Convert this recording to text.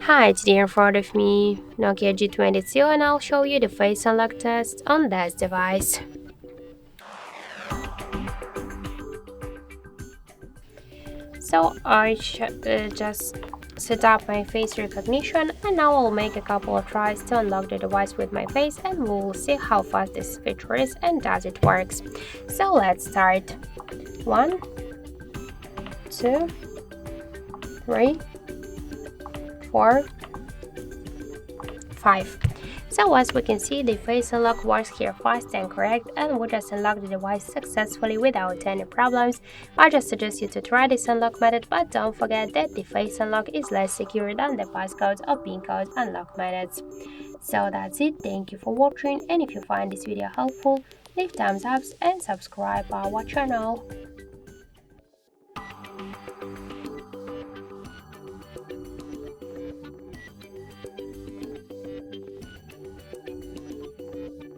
Hi, today in front of me Nokia G22 and I'll show you the face unlock test on this device. So I just set up my face recognition and now I'll make a couple of tries to unlock the device with my face and we'll see how fast this feature is and does it works. So let's start. 1, 2, 3, 4, 5. So as we can see, the face unlock works here fast and correct and we just unlock the device successfully without any problems. I just suggest you to try this unlock method, but don't forget that the face unlock is less secure than the passcodes or PIN code unlock methods. So that's it, thank you for watching, and if you find this video helpful, leave thumbs up and subscribe our channel.